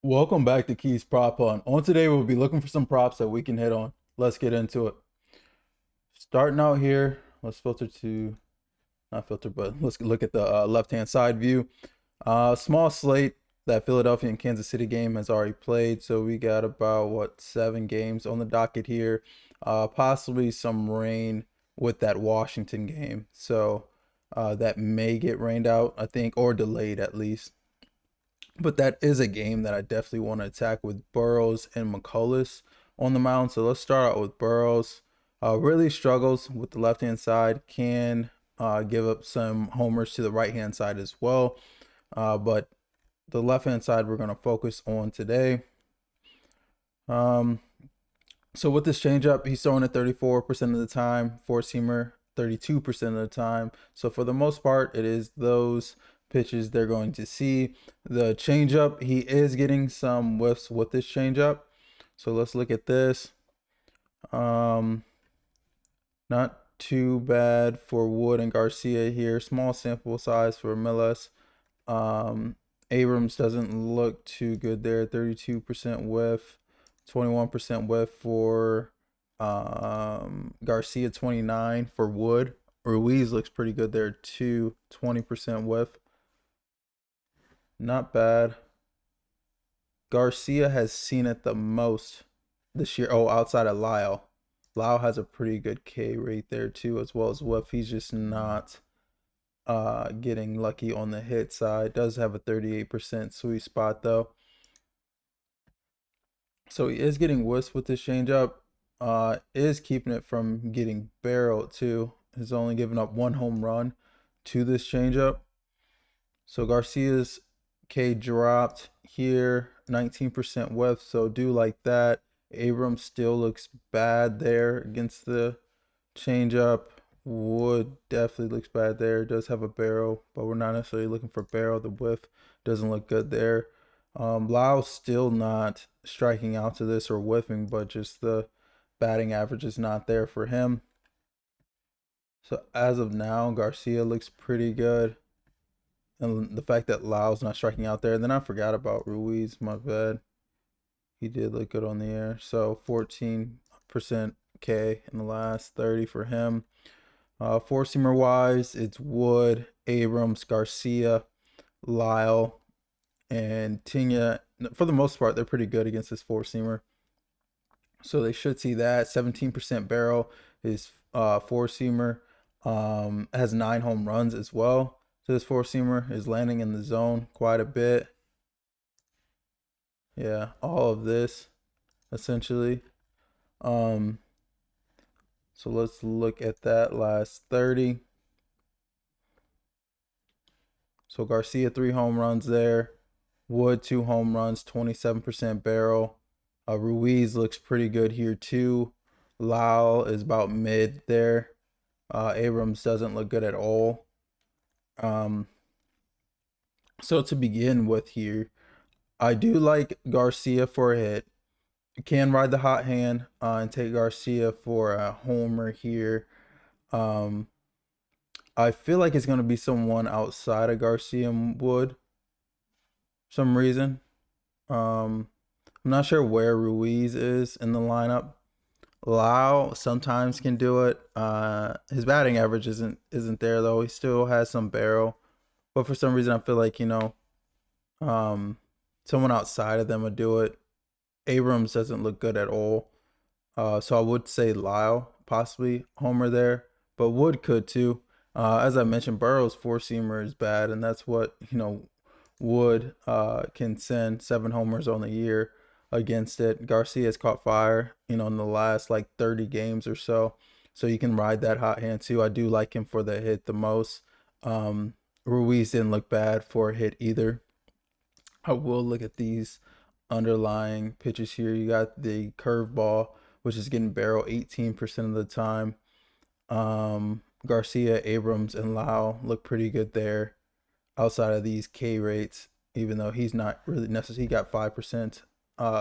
Welcome back to Keys Prop Hunt. On today, we'll be looking for some props that we can hit on. Let's get into it. Starting out here, let's filter to, not filter, but let's look at the left-hand side view. Small slate. That Philadelphia and Kansas City game has already played, so we got about, what, 7 games on the docket here. Possibly some rain with that Washington game, so that may get rained out, I think, or delayed at least. But that is a game that I definitely want to attack with Burrows and McCullers on the mound. So let's start out with Burrows. Really struggles with the left hand side, can give up some homers to the right hand side as well. But the left hand side we're going to focus on today. So with this changeup, he's throwing it 34% of the time, four seamer 32% of the time. So for the most part, it is those pitches they're going to see. The changeup, he is getting some whiffs with this changeup. So let's look at this. Not too bad for Wood and Garcia here. Small sample size for Milas. Abrams doesn't look too good there. 32% whiff, 21% whiff for Garcia, 29 for Wood. Ruiz looks pretty good there too. 20% whiff. Not bad. Garcia has seen it the most this year. Oh, outside of Lyle. Lyle has a pretty good K rate there too, as well as whiff. He's just not getting lucky on the hit side. Does have a 38% sweet spot though. So he is getting whiffs with this changeup. Is keeping it from getting barreled too. Has only given up 1 home run to this changeup. So Garcia's K dropped here, 19% whiff. So do like that. Abrams still looks bad there against the changeup. Wood definitely looks bad there. Does have a barrel, but we're not necessarily looking for barrel. The whiff doesn't look good there. Lyle's still not striking out to this or whiffing, but just the batting average is not there for him. So as of now, Garcia looks pretty good. And the fact that Lyle's not striking out there. And then I forgot about Ruiz, my bad. He did look good on the air. So 14% K in the last 30 for him. Four-seamer wise, it's Wood, Abrams, Garcia, Lyle, and Tina. For the most part, they're pretty good against this four-seamer. So they should see that. 17% barrel is four-seamer. Has 9 home runs as well. So this four-seamer is landing in the zone quite a bit. Yeah, all of this essentially. So let's look at that last 30. So Garcia 3 home runs there. Wood 2 home runs, 27% barrel. Ruiz looks pretty good here too. Lyle is about mid there. Abrams doesn't look good at all. So to begin with here, I do like Garcia for a hit. Can ride the hot hand and take Garcia for a homer here. I feel like it's going to be someone outside of Garcia and Wood for some reason. I'm not sure where Ruiz is in the lineup. Lau sometimes can do it. His batting average isn't there though. He still has some barrel, but for some reason I feel like someone outside of them would do it. Abrams doesn't look good at all. So I would say Lyle, possibly homer there, but Wood could too. As I mentioned, Burrow's four-seamer is bad, and that's what, Wood can send 7 homers on the year against it. Garcia has caught fire, in the last like 30 games or so. So you can ride that hot hand too. I do like him for the hit the most. Ruiz didn't look bad for a hit either. I will look at these underlying pitches here. You got the curveball, which is getting barrel 18% of the time. Garcia, Abrams, and Lau look pretty good there outside of these K rates, even though he's not really necessarily, he got 5%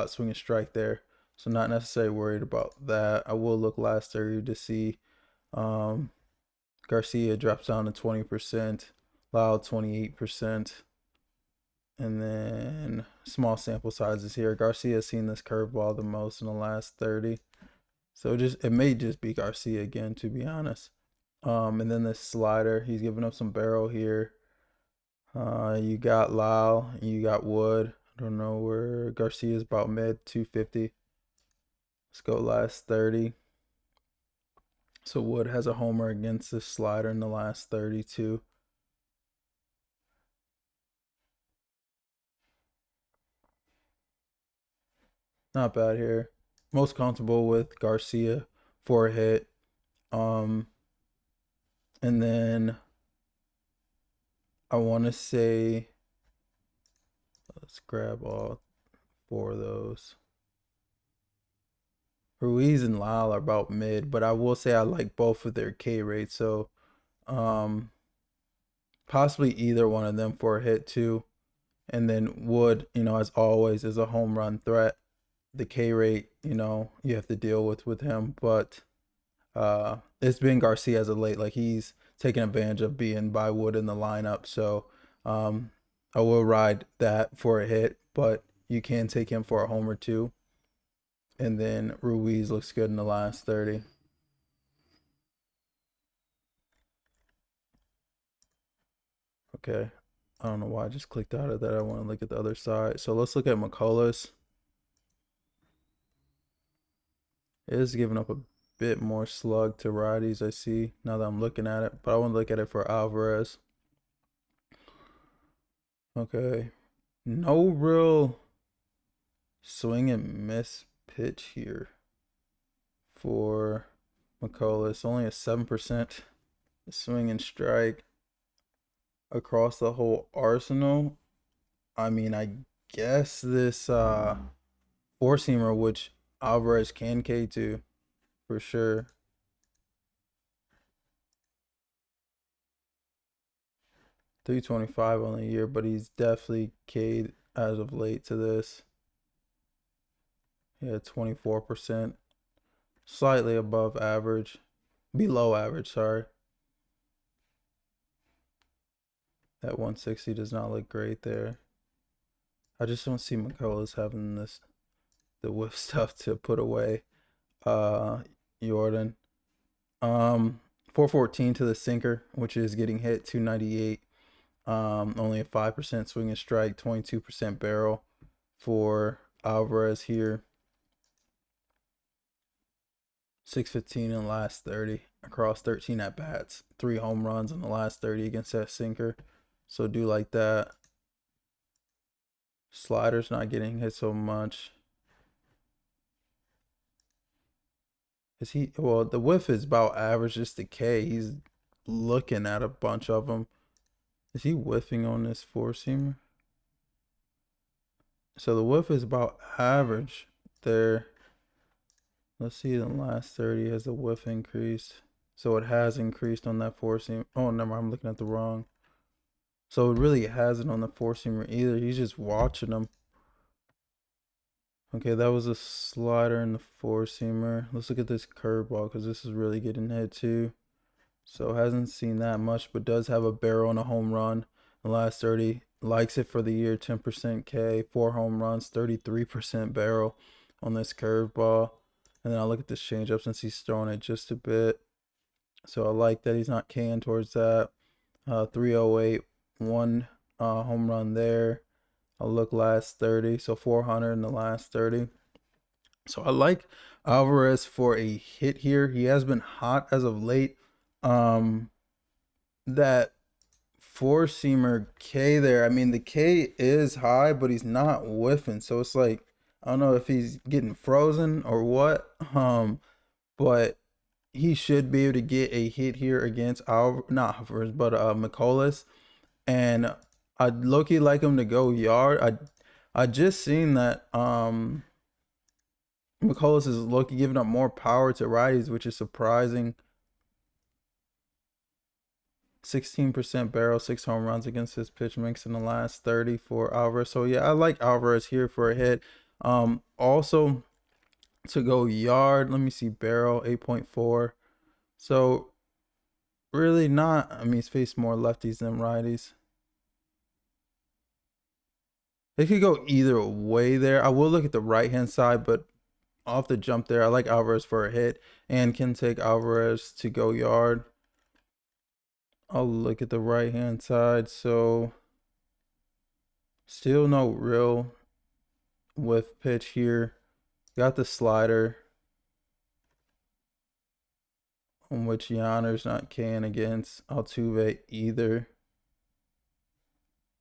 swing and strike there. So not necessarily worried about that. I will look last 30 to see Garcia drops down to 20%, Lau 28%. And then small sample sizes here. Garcia's seen this curveball the most in the last 30. So it may just be Garcia again, to be honest. And then this slider, he's giving up some barrel here. You got Lyle, you got Wood. I don't know where Garcia's about mid 250. Let's go last 30. So Wood has a homer against this slider in the last 32. Not bad here. Most comfortable with Garcia for a hit. And then I want to say, let's grab all 4 of those. Ruiz and Lyle are about mid, but I will say I like both of their K rates. So possibly either one of them for a hit too. And then Wood, as always, is a home run threat. The K rate, you have to deal with him. But it's been Garcia as of late. Like, he's taking advantage of being by Wood in the lineup. So I will ride that for a hit, but you can take him for a homer too. And then Ruiz looks good in the last 30. Okay. I don't know why I just clicked out of that. I want to look at the other side. So let's look at McCullers. It is giving up a bit more slug to righties, I see, now that I'm looking at it. But I want to look at it for Alvarez. Okay. No real swing and miss pitch here for McCullers. Only a 7% swing and strike across the whole arsenal. I mean, I guess this four-seamer, which Alvarez can K to for sure. .325 on the year, but he's definitely K'd as of late to this. Yeah, 24%. Slightly above average. Below average, sorry. That 160 does not look great there. I just don't see McCullers having the whiff stuff to put away Jordan. 414 to the sinker, which is getting hit 298. Only a 5% swing and strike, 22% barrel for Alvarez here. 615 in the last 30 across 13 at bats, 3 home runs in the last 30 against that sinker. So do like that. Slider's not getting hit so much. Well, the whiff is about average, just the K. He's looking at a bunch of them. Is he whiffing on this four-seamer? So the whiff is about average there. Let's see, in the last 30, has the whiff increased? So it has increased on that four-seamer. Oh, never, I'm looking at the wrong. So it really hasn't on the four-seamer either. He's just watching them. Okay, that was a slider in the four-seamer. Let's look at this curveball because this is really getting hit too. So hasn't seen that much, but does have a barrel and a home run in the last 30. Likes it for the year, 10% K, 4 home runs, 33% barrel on this curveball. And then I'll look at this changeup since he's throwing it just a bit. So I like that he's not K'ing towards that. 308, 1 home run there. I'll look last 30, so 400 in the last 30. So I like Alvarez for a hit here. He has been hot as of late. That four-seamer K there, I mean, the K is high, but he's not whiffing. So it's like, I don't know if he's getting frozen or what. But he should be able to get a hit here against McCullers. And I'd low-key like him to go yard. I just seen that McCullers is low-key giving up more power to righties, which is surprising. 16% barrel, 6 home runs against his pitch mix in the last 30 for Alvarez. So yeah, I like Alvarez here for a hit. Also to go yard, let me see, barrel 8.4. So really not, I mean, he's faced more lefties than righties. It could go either way there. I will look at the right hand side, but off the jump there, I like Alvarez for a hit and can take Alvarez to go yard. I'll look at the right hand side. So still no real whiff pitch here. Got the slider, on which Yanner's not K'ing against Altuve either.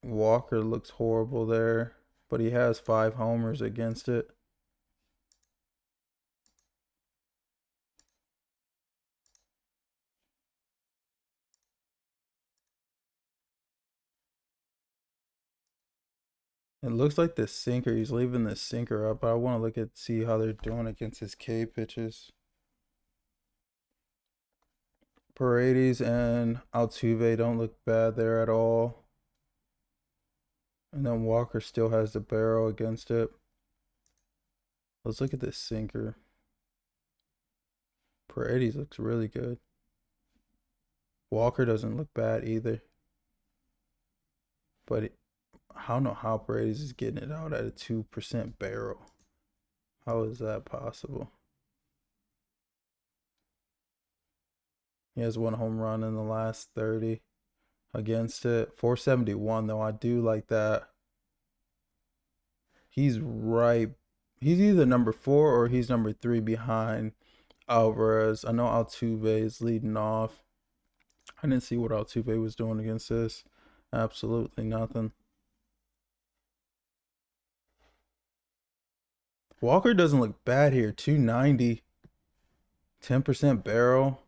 Walker looks horrible there, but he has 5 homers against it. It looks like the sinker, he's leaving the sinker up, but I want to look at see how they're doing against his K pitches. Paredes and Altuve don't look bad there at all. And then Walker still has the barrel against it. Let's look at this sinker. Paredes looks really good. Walker doesn't look bad either. But I don't know how Paredes is getting it out at a 2% barrel. How is that possible? He has 1 home run in the last 30 against it. 471 though. I do like that. He's right. He's either number 4 or he's number 3 behind Alvarez. I know Altuve is leading off. I didn't see what Altuve was doing against this. Absolutely nothing. Walker doesn't look bad here. 290. 10% barrel.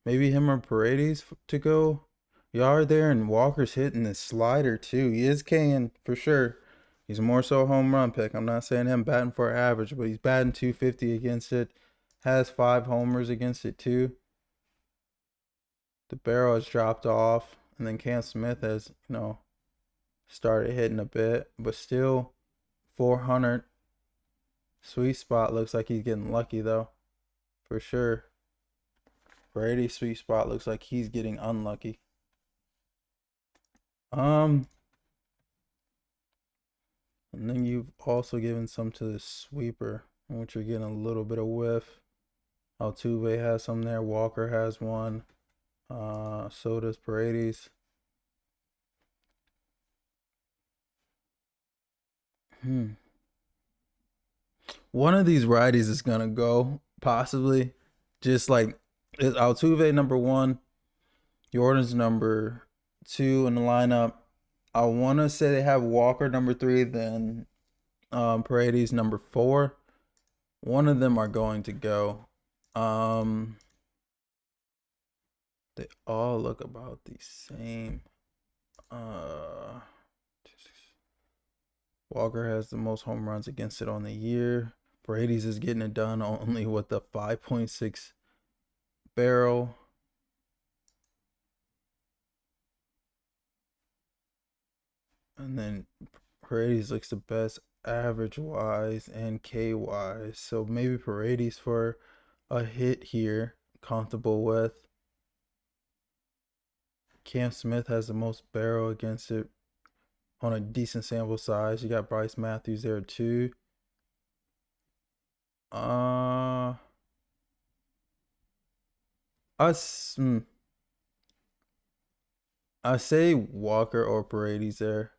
Maybe him or Paredes to go yard there, and Walker's hitting the slider too. He is K'ing for sure. He's more so a home run pick. I'm not saying him batting for average, but he's batting 250 against it. Has 5 homers against it too. The barrel has dropped off, and then Cam Smith has, started hitting a bit, but still 400. Sweet spot looks like he's getting lucky though, for sure. Brady's sweet spot looks like he's getting unlucky. And then you've also given some to the sweeper, in which you're getting a little bit of whiff. Altuve has some there. Walker has one. So does Paredes. One of these righties is gonna go, possibly. Just like is Altuve number 1, Jordan's number 2 in the lineup. I want to say they have Walker number 3, then Paredes number 4. One of them are going to go. They all look about the same. Walker has the most home runs against it on the year. Paredes is getting it done only with the 5.6 barrel. And then Paredes looks the best average wise and K wise. So maybe Paredes for a hit here, comfortable with. Cam Smith has the most barrel against it on a decent sample size. You got Bryce Matthews there too. I say Walker or Paredes there,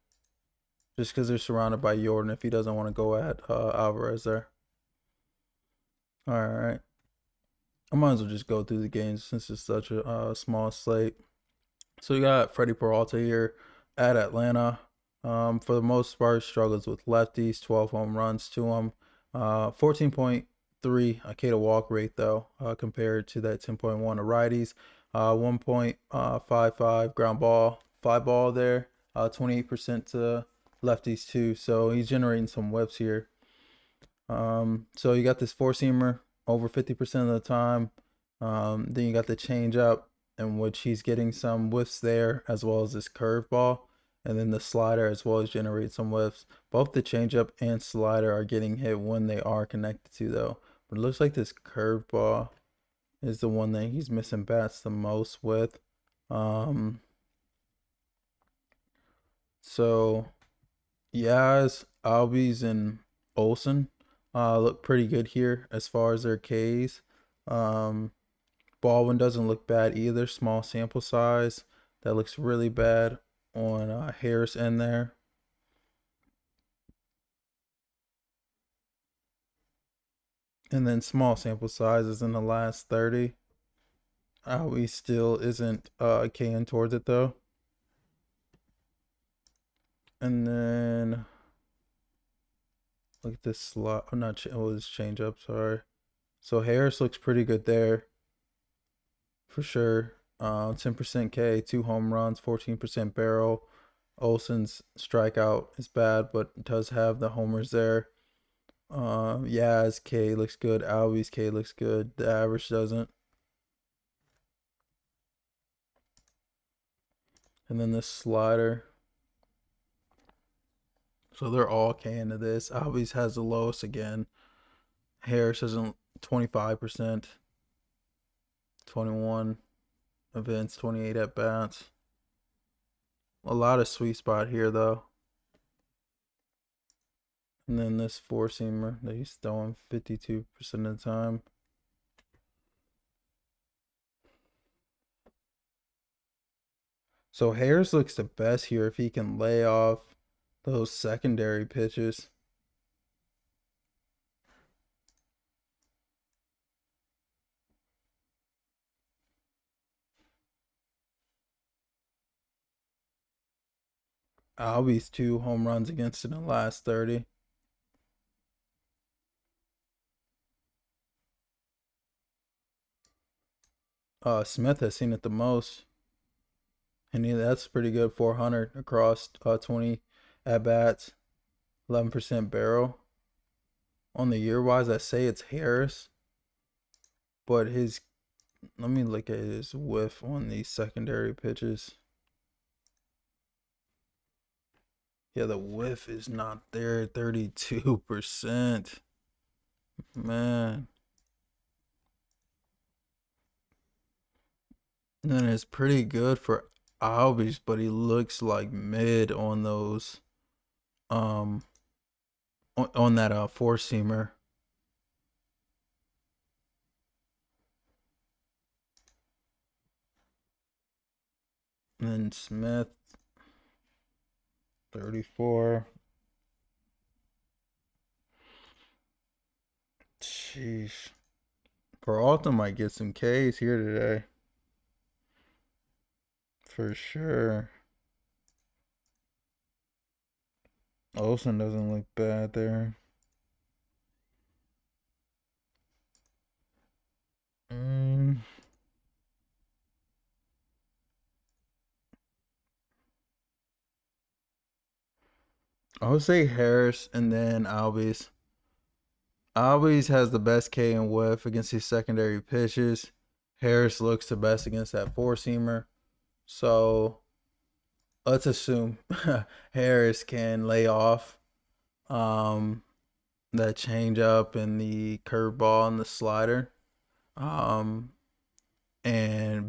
just because they're surrounded by Jordan if he doesn't want to go at Alvarez there. All right, I might as well just go through the games since it's such a small slate. So you got Freddie Peralta here at Atlanta. For the most part, struggles with lefties, 12 home runs to him. 14.3 K to walk rate though, compared to that 10.1 of righties. 1.55 ground ball, 5 ball there. 28% to lefties too. So he's generating some whips here. So you got this 4-seamer over 50% of the time. Then you got the changeup, in which he's getting some whiffs there, as well as this curveball, and then the slider as well as generate some whiffs. Both the changeup and slider are getting hit when they are connected to though. But it looks like this curveball is the one that he's missing bats the most with. So Yaz, Albies, and Olsen look pretty good here as far as their Ks. Um, Baldwin doesn't look bad either. Small sample size. That looks really bad on Harris in there. And then small sample sizes in the last 30. Albie still isn't K'ing towards it though. And then look at this slot. I'm not. This change up. Sorry. So Harris looks pretty good there, for sure. 10% K, 2 home runs, 14% barrel. Olsen's strikeout is bad, but does have the homers there. Yaz K looks good. Albie's K looks good. The average doesn't. And then this slider. So they're all K into this. Albie's has the lowest again. Harris isn't 25%, 21 events, 28 at bats. A lot of sweet spot here though. And then this four seamer that he's throwing 52% of the time. So Harris looks the best here if he can lay off those secondary pitches. Albie's 2 home runs against it in the last 30. Smith has seen it the most. And that's pretty good. 400 across 20 at bats, 11% barrel. On the year wise, I say it's Harris. But let me look at his whiff on these secondary pitches. Yeah, the whiff is not there. 32%. Man. And then it's pretty good for Albies, but he looks like mid on those on that four seamer. And then Smith 34. Sheesh. Peralta might get some Ks here today. For sure. Olsen doesn't look bad there. I would say Harris and then Albies. Albies has the best K and whiff against these secondary pitches. Harris looks the best against that four seamer. So let's assume Harris can lay off that changeup and the curveball and the slider, and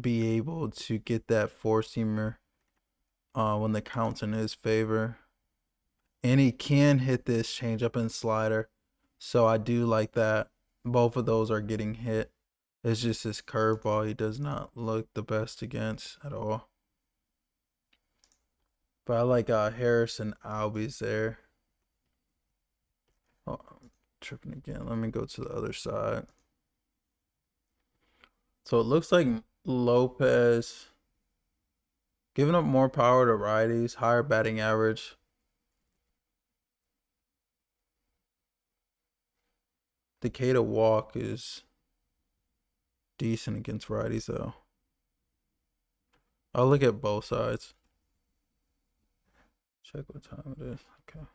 be able to get that four seamer when the count's in his favor. And he can hit this changeup and slider, so I do like that. Both of those are getting hit. It's just his curveball he does not look the best against at all. But I like Harris and Albies there. Oh, I'm tripping again. Let me go to the other side. So it looks like Lopez giving up more power to righties, higher batting average. The K to walk is decent against righties though. I'll look at both sides. Check what time it is. Okay.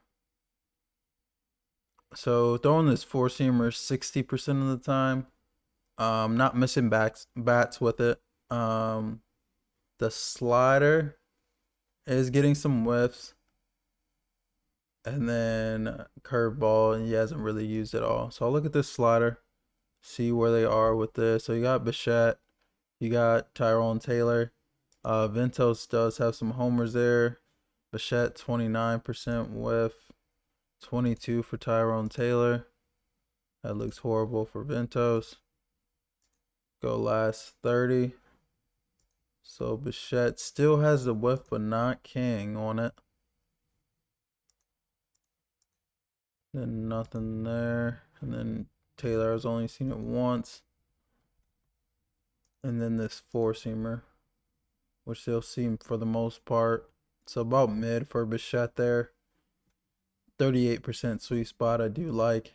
So throwing this four seamer 60% of the time. Not missing bats with it. The slider is getting some whiffs. And then curveball, and he hasn't really used it all. So I'll look at this slider, see where they are with this. So you got Bichette, you got Tyrone Taylor. Ventos does have some homers there. Bichette 29% whiff, 22 for Tyrone Taylor. That looks horrible for Ventos. Go last 30. So Bichette still has the whiff, but not King on it. Then nothing there. And then Taylor has only seen it once. And then this four-seamer, which they'll see for the most part. So about mid for Bichette there. 38% sweet spot I do like.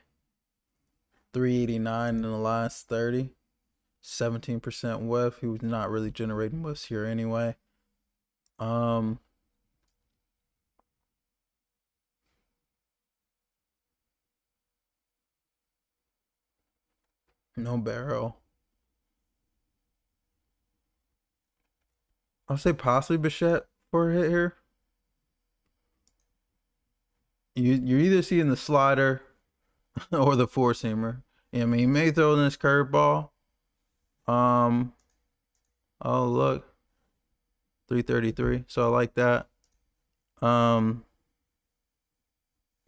389 in the last 30. 17% whiff. He was not really generating whiffs here anyway. No barrel. I'll say possibly Bichette for a hit here. You're either seeing the slider or the four seamer. I mean, he may throw in this curveball. Oh look, 333. So I like that.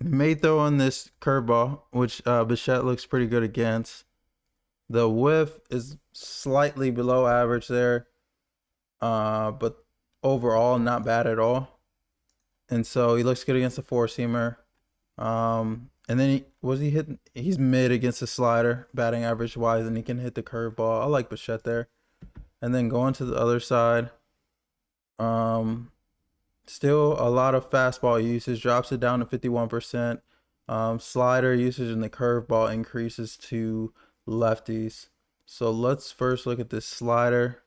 May throw in this curveball, which Bichette looks pretty good against. The whiff is slightly below average there, but overall not bad at all. And so he looks good against the four seamer. And then he's mid against the slider, batting average wise, and he can hit the curveball. I like Bichette there. And then going to the other side, still a lot of fastball usage, drops it down to 51%. Slider usage and the curveball increases to lefties. So let's first look at this slider.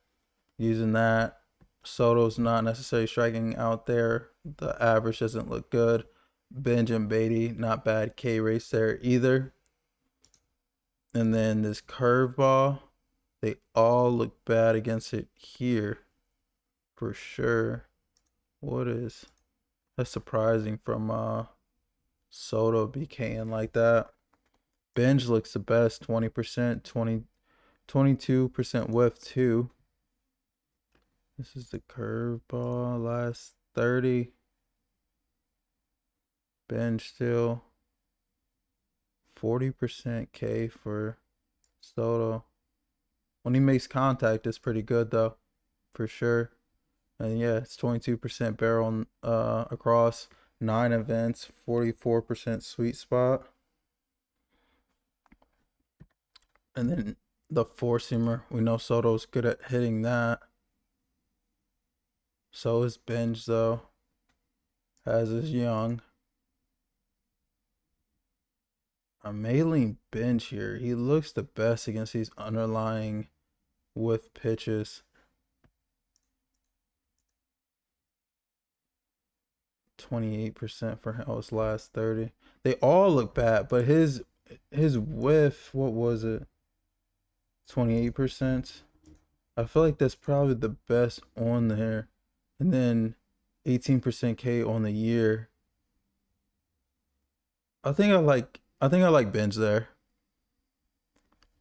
Using that, Soto's not necessarily striking out there. The average doesn't look good. Benj and Beatty, not bad K rates there either. And then this curveball, they all look bad against it here for sure. That's surprising from Soto BKing like that. Benj looks the best, 20%, 22% whiff too. This is the curveball, last 30. Benj still 40% K for Soto. When he makes contact, it's pretty good though, for sure. And yeah, it's 22% barrel across 9 events, 44% sweet spot. And then the four-seamer, we know Soto's good at hitting that. So is Benj though, as is Young. I'm may lean Benj here. He looks the best against these underlying whiff pitches. 28% for his last 30. They all look bad, but his whiff, what was it? 28%. I feel like that's probably the best on there. And then 18% K on the year. I think I like Benj there.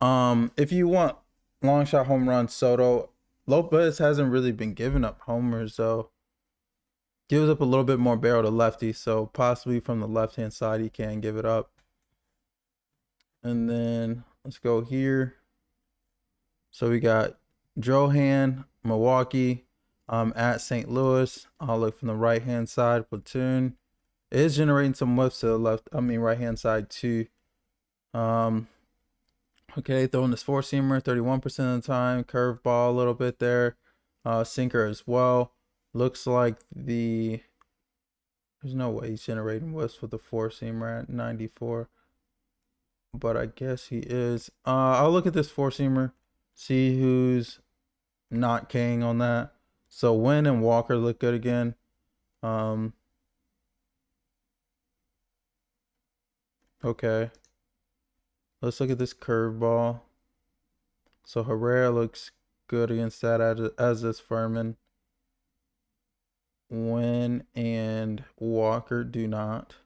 If you want long shot home run, Soto, Lopez hasn't really been giving up homers though. Gives up a little bit more barrel to lefty, so possibly from the left hand side he can give it up. And then let's go here. So we got Drohan, Milwaukee, at St. Louis. I'll look from the right hand side. Platoon it is generating some whiffs to the left. Right hand side too. Okay, throwing this four seamer 31% of the time. Curveball a little bit there. Sinker as well. Looks like there's no way he's generating whiffs with the four seamer at 94. But I guess he is. I'll look at this four seamer, see who's not K'ing on that. So Wynn and Walker look good again. Okay. Let's look at this curveball. So Herrera looks good against that as is Furman. Wynn and Walker do not.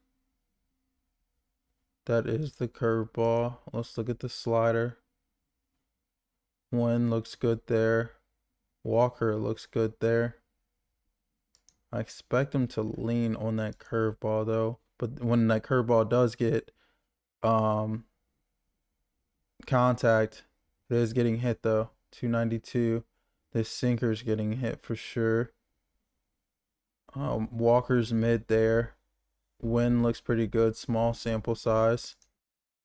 That is the curveball. Let's look at the slider. Wynn looks good there. Walker looks good there. I expect him to lean on that curveball though. But when that curveball does get contact, it is getting hit though. 292. This sinker's getting hit for sure. Walker's mid there. Win looks pretty good. Small sample size.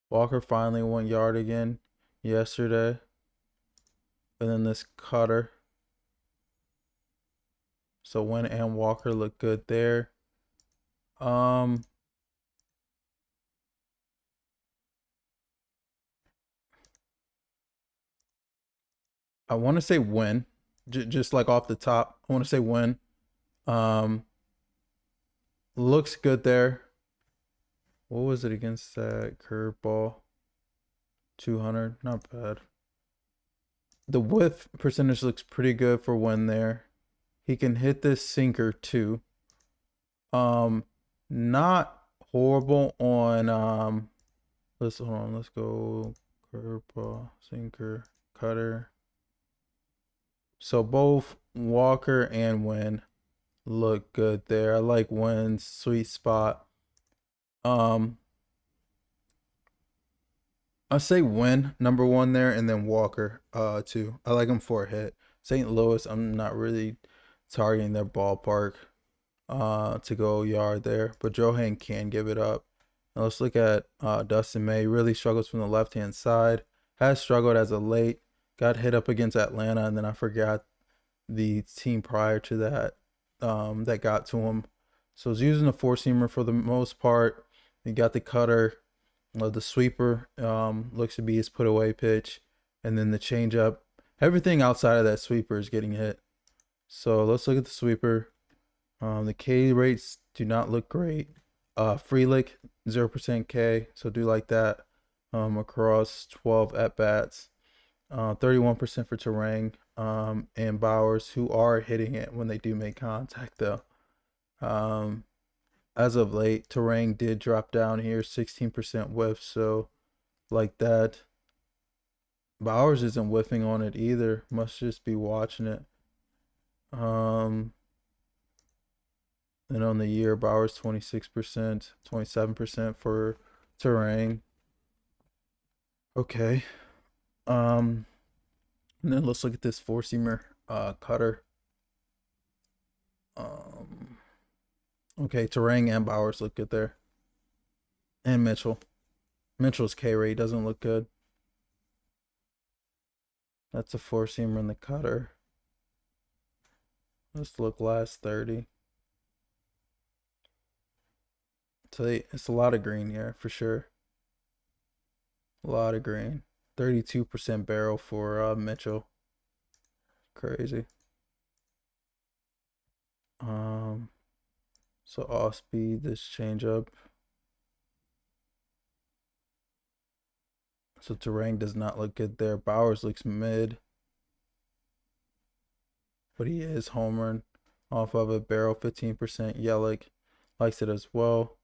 Walker finally 1 yard again yesterday. And then this cutter. So Win and Walker look good there. I want to say Win. Just like off the top. I want to say Win. Looks good there. What was it against that curveball? 200. Not bad. The whiff percentage looks pretty good for Win there. He can hit this sinker too. Not horrible on let's go curveball, sinker, cutter. So both Walker and Win look good there. I like Win's sweet spot. I say Win number one there, and then Walker two. I like him for a hit. St. Louis, I'm not really targeting their ballpark to go yard there, but Johan can give it up. Now let's look at Dustin May. Really struggles from the left hand side. Has struggled as of late. Got hit up against Atlanta, and then I forgot the team prior to that that got to him. So he's using a four-seamer for the most part. He got the cutter. The sweeper looks to be his put away pitch, and then the changeup. Everything outside of that sweeper is getting hit. So let's look at the sweeper. The K rates do not look great. Free lick 0% K, so do like that. Across 12 at bats, 31% for Terang and Bowers, who are hitting it when they do make contact though. As of late, Terang did drop down here, 16% whiff, so like that. Bowers isn't whiffing on it either. Must just be watching it. And on the year, Bowers 26%, 27% for Terang. Okay. And then let's look at this four-seamer cutter. Okay, Terang and Bowers look good there. And Mitchell. Mitchell's K rate doesn't look good. That's a four-seamer in the cutter. Let's look last 30. So it's a lot of green here for sure. A lot of green. 32% barrel for Mitchell. Crazy. So off speed, this changeup. So Terang does not look good there. Bowers looks mid, but he is homering off of a barrel. 15%. Yelich likes it as well.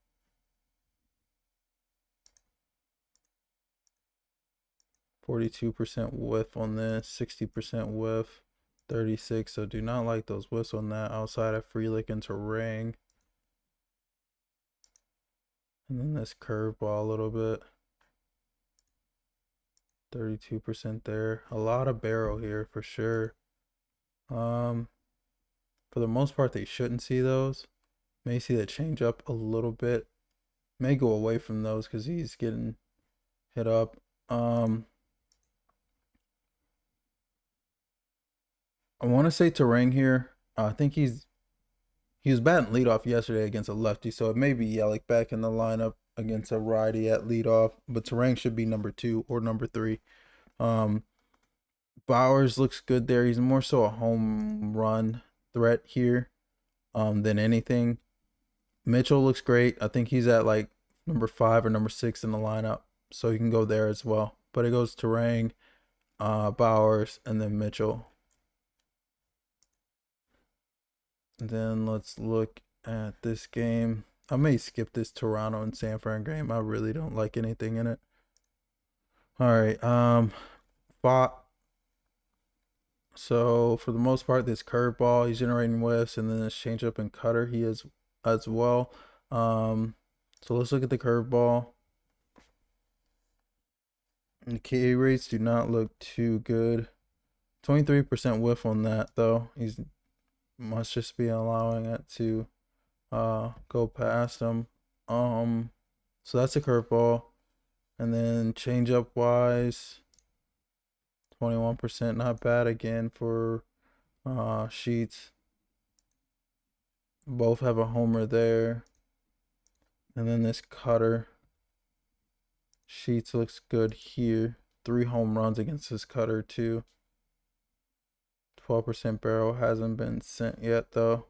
42% whiff on this. 60% whiff. 36. So do not like those whiffs on that outside of free lick and Terang. And then this curveball a little bit. 32% there. A lot of barrel here for sure. For the most part, they shouldn't see those. May see the change up a little bit. May go away from those because he's getting hit up. I want to say Terang here. I think he was batting leadoff yesterday against a lefty, so it may be Yelich back in the lineup against a righty at leadoff. But Terang should be number 2 or number 3. Bowers looks good there. He's more so a home run threat here than anything. Mitchell looks great. I think he's at like number 5 or number 6 in the lineup, so you can go there as well. But it goes Terang, Bowers, and then Mitchell. Then let's look at this game. I may skip this Toronto and San Fran game. I really don't like anything in it. All right. So for the most part, this curveball, he's generating whiffs, and then this changeup and cutter he is as well. So let's look at the curveball. The K rates do not look too good. 23% whiff on that though. He's must just be allowing it to go past him. So that's a curveball. And then changeup wise, 21%, not bad again for Sheets. Both have a homer there. And then this cutter. Sheets looks good here. 3 home runs against this cutter too. 12% barrel, hasn't been sent yet though.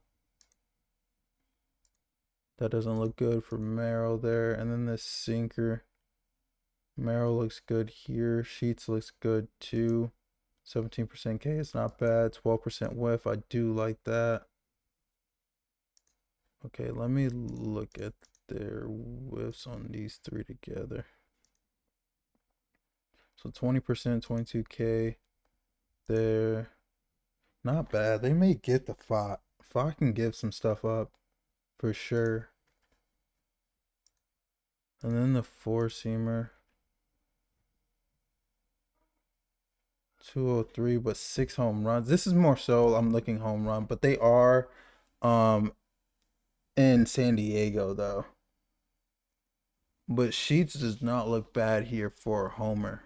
That doesn't look good for Merrill there. And then this sinker. Merrill looks good here. Sheets looks good too. 17% K is not bad. 12% whiff. I do like that. Okay, let me look at their whiffs on these three together. So 20%, 22K. They're not bad. They may get the FOT. FOT can give some stuff up for sure. And then the four-seamer. 203, but 6 home runs. This is more so I'm looking home run, but they are in San Diego though. But Sheets does not look bad here for a homer.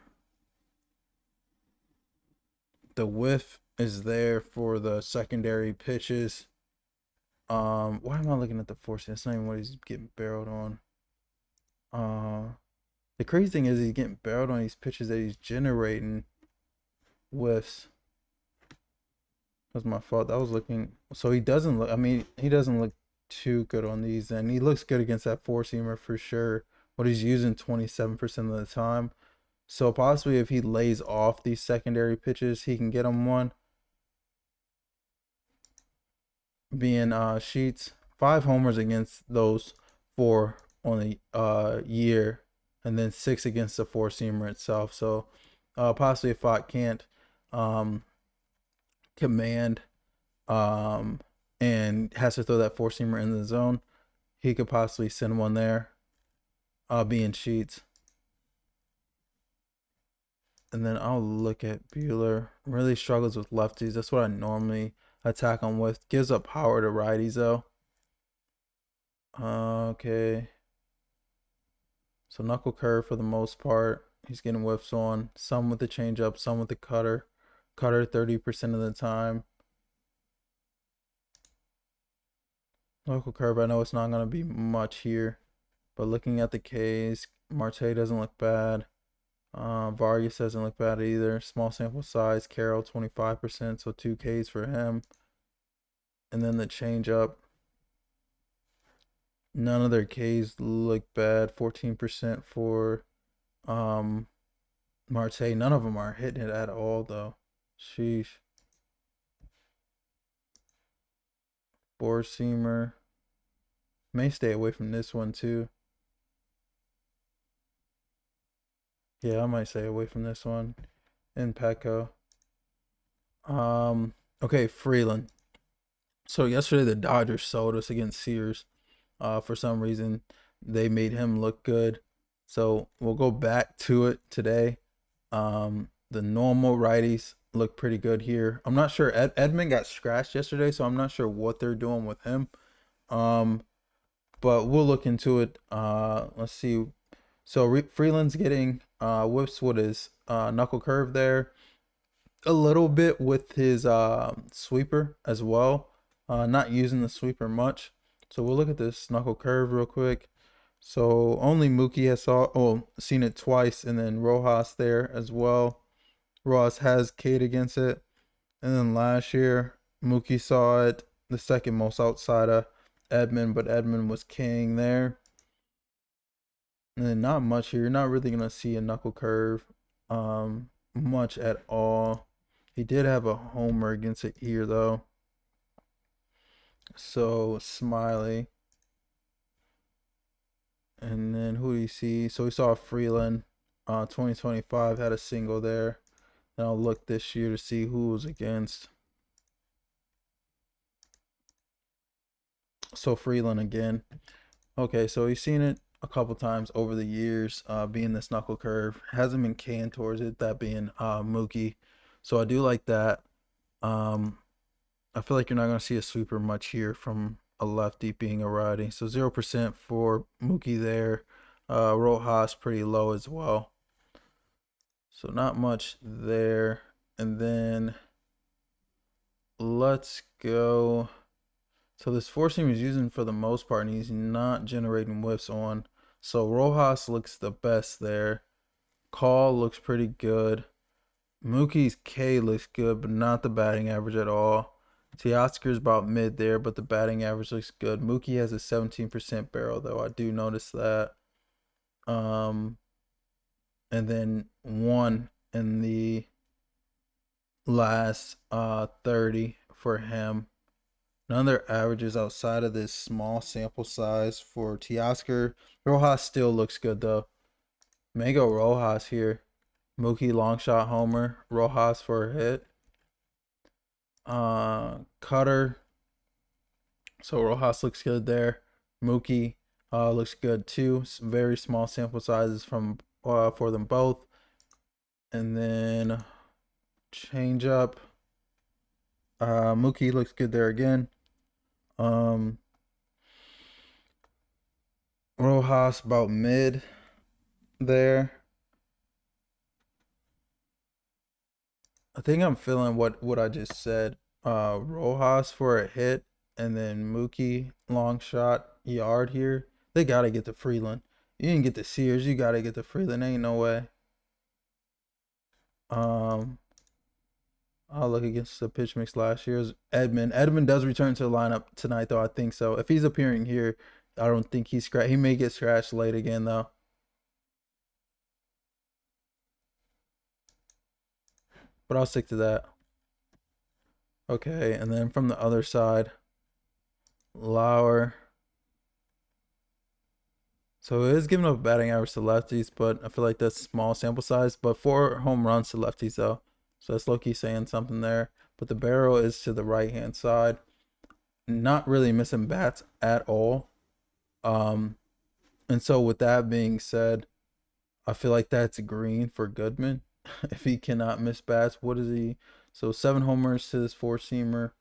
The whiff is there for the secondary pitches. Why am I looking at the four? That's not even what he's getting barreled on. The crazy thing is he's getting barreled on these pitches that he's generating whiffs. That's my fault. That was looking. So he doesn't look. I mean, he doesn't look too good on these, and he looks good against that four seamer for sure. But he's using 27% of the time. So possibly if he lays off these secondary pitches, he can get him one. Being Sheets, 5 homers against those 4 on the year, and then 6 against the four seamer itself. So possibly if I can't command and has to throw that four seamer in the zone, he could possibly send one there. Being Sheets. And then I'll look at Bueller. Really struggles with lefties. That's what I normally attack him with. Gives up power to righties though. Okay. So knuckle curve for the most part. He's getting whiffs on. Some with the changeup, some with the cutter. Cutter 30% of the time. Knuckle curve, I know it's not going to be much here. But looking at the Ks, Marte doesn't look bad. Vargas doesn't look bad either. Small sample size. Carroll 25%, so 2 Ks for him. And then the changeup. None of their Ks look bad. 14% for Marte. None of them are hitting it at all though. Sheesh. Four seamer. May stay away from this one too. Yeah, I might stay away from this one. And Petco. Okay, Freeland. So yesterday the Dodgers sold us against Sears. For some reason they made him look good. So we'll go back to it today. The normal righties look pretty good here. I'm not sure. Edmund got scratched yesterday, so I'm not sure what they're doing with him. But we'll look into it. Let's see. So Freeland's getting whips with his knuckle curve there. A little bit with his sweeper as well. Not using the sweeper much. So we'll look at this knuckle curve real quick. So only Mookie has seen it twice, and then Rojas there as well. Rojas has K'd against it. And then last year, Mookie saw it the second most outside of Edmund, but Edmund was king there. And then not much here. You're not really going to see a knuckle curve much at all. He did have a homer against it here, though. So, Smiley. And then who do you see? So we saw Freeland. 2025 had a single there. And I'll look this year to see who was against. So Freeland again. Okay, so he's seen it a couple times over the years, being this knuckle curve. Hasn't been canned towards it, that being Mookie. So I do like that. Um, I feel like you're not going to see a sweeper much here from a lefty being a righty. So 0% for Mookie there. Rojas pretty low as well. So not much there. And then let's go. So this four seam is using for the most part, and he's not generating whiffs on. So Rojas looks the best there. Call looks pretty good. Mookie's K looks good, but not the batting average at all. Teoscar's about mid there, but the batting average looks good. Mookie has a 17% barrel, though. I do notice that. And then one in the last 30 for him. None of their averages outside of this small sample size for Teoscar. Rojas still looks good, though. Mango Rojas here. Mookie long shot homer. Rojas for a hit. Cutter. So Rojas looks good there. Mookie looks good too. Some very small sample sizes from for them both. And then change up. Mookie looks good there again. Rojas about mid there. I think I'm feeling what I just said. Rojas for a hit, and then Mookie long shot yard here. They gotta get to Freeland. You didn't get the Sears, you gotta get to Freeland. Ain't no way. I'll look against the pitch mix last year's Edmund. Edmund does return to the lineup tonight, though. I think so. If he's appearing here, I don't think he's scratched. He may get scratched late again, though. But I'll stick to that. Okay, and then from the other side, Lauer. So it is giving up batting average to lefties, but I feel like that's small sample size. But 4 home runs to lefties, though. So that's low-key saying something there. But the barrel is to the right-hand side. Not really missing bats at all. And so with that being said, I feel like that's green for Goodman. If he cannot miss bats, what is he? So 7 homers to this four-seamer.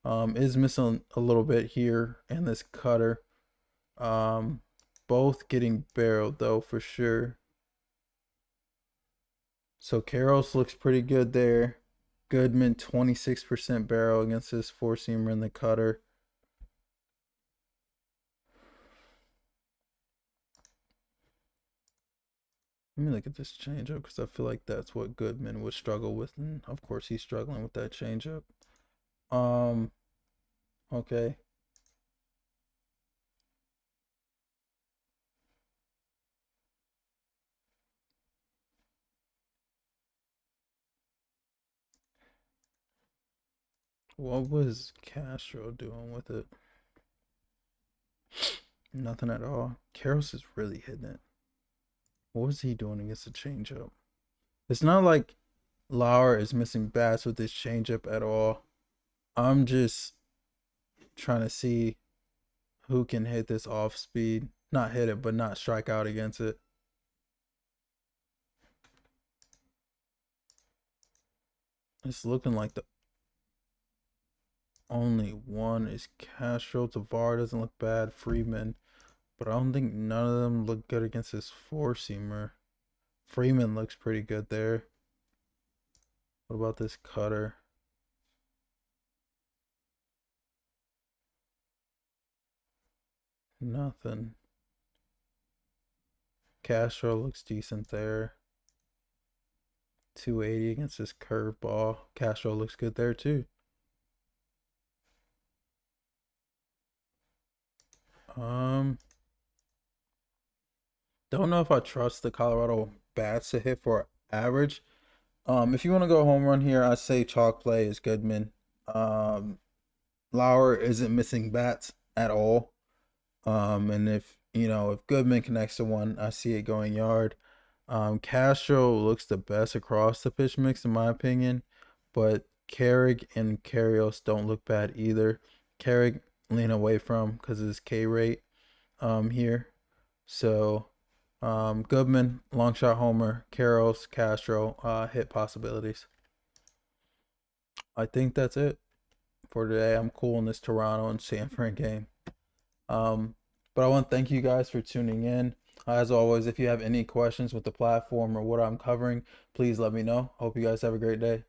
Is missing a little bit here and this cutter. Both getting barreled though for sure. So Karros looks pretty good there. Goodman 26% barrel against this four-seamer and the cutter. Let me look at this changeup because I feel like that's what Goodman would struggle with, and of course he's struggling with that changeup. Okay. What was Castro doing with it? Nothing at all. Karros is really hitting it. What was he doing against the changeup? It's not like Lauer is missing bats with this changeup at all. I'm just trying to see who can hit this off speed. Not hit it, but not strike out against it. It's looking like the only one is Castro. Tavar doesn't look bad. Freeman. But I don't think none of them look good against this four-seamer. Freeman looks pretty good there. What about this cutter? Nothing. Castro looks decent there. 280 against this curveball. Castro looks good there too. Don't know if I trust the Colorado bats to hit for average. If you want to go home run here, I say chalk play is Goodman. Lauer isn't missing bats at all. And if Goodman connects to one, I see it going yard. Castro looks the best across the pitch mix in my opinion, but Carrick and Karios don't look bad either. Carrick lean away from because of his K rate here. So Goodman, long shot homer, Karros, Castro, hit possibilities. I think that's it for today. I'm cool in this Toronto and San Fran game. But I want to thank you guys for tuning in. As always, if you have any questions with the platform or what I'm covering, please let me know. Hope you guys have a great day.